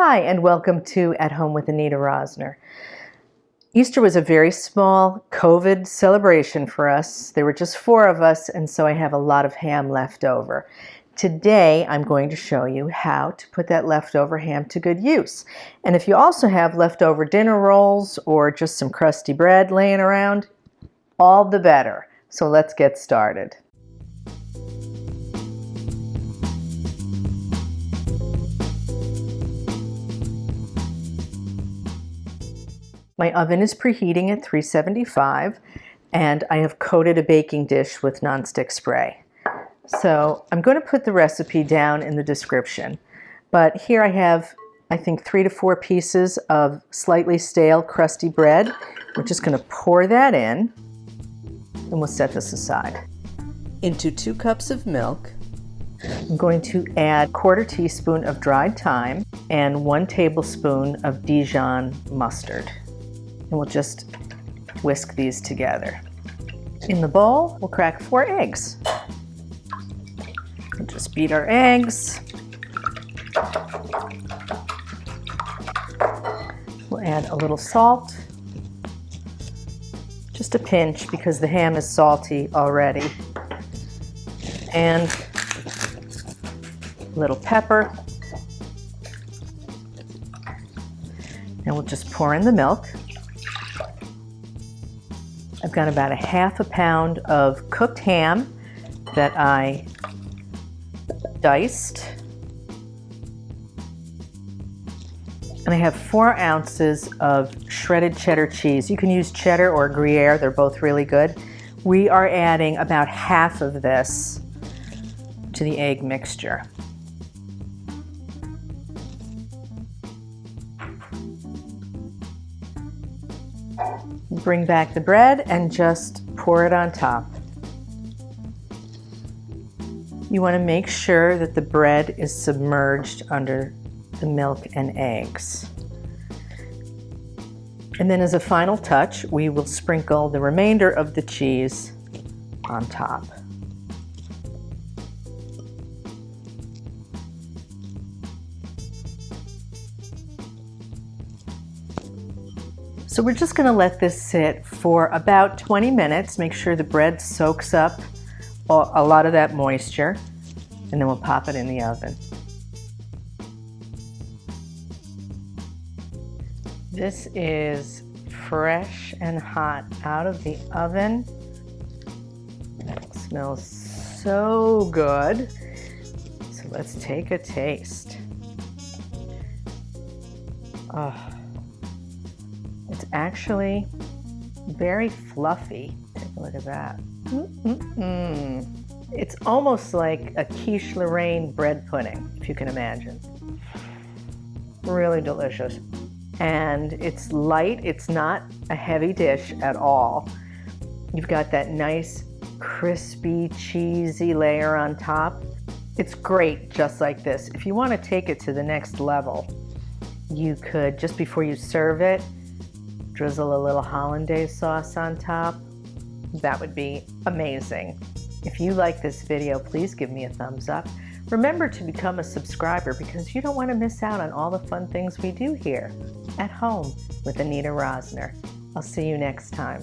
Hi, and welcome to At Home with Anita Rosner. Easter was a very small COVID celebration for us. There were just 4 of us, and so I have a lot of ham left over. Today, I'm going to show you how to put that leftover ham to good use. And if you also have leftover dinner rolls or just some crusty bread laying around, all the better. So let's get started. My oven is preheating at 375, and I have coated a baking dish with nonstick spray. So I'm going to put the recipe down in the description, but here I have, I think, 3 to 4 pieces of slightly stale crusty bread. We're just going to pour that in, and we'll set this aside. Into 2 cups of milk, I'm going to add 1/4 teaspoon of dried thyme and 1 tablespoon of Dijon mustard. And we'll just whisk these together. In the bowl, we'll crack 4 eggs. We'll just beat our eggs. We'll add a little salt, just a pinch because the ham is salty already, and a little pepper. And we'll just pour in the milk. I've got about 1/2 pound of cooked ham that I diced. And I have 4 ounces of shredded cheddar cheese. You can use cheddar or gruyere, they're both really good. We are adding about 1/2 of this to the egg mixture. Bring back the bread and just pour it on top. You want to make sure that the bread is submerged under the milk and eggs. And then as a final touch, we will sprinkle the remainder of the cheese on top. So we're just going to let this sit for about 20 minutes. Make sure the bread soaks up a lot of that moisture, and then we'll pop it in the oven. This is fresh and hot out of the oven. It smells so good. So let's take a taste. Oh. It's actually very fluffy. Take a look at that. It's almost like a quiche Lorraine bread pudding, if you can imagine. Really delicious. And it's light. It's not a heavy dish at all. You've got that nice, crispy, cheesy layer on top. It's great just like this. If you want to take it to the next level, you could, just before you serve it, drizzle a little hollandaise sauce on top. That would be amazing. If you like this video, please give me a thumbs up. Remember to become a subscriber because you don't want to miss out on all the fun things we do here at home with Anita Rosner. I'll see you next time.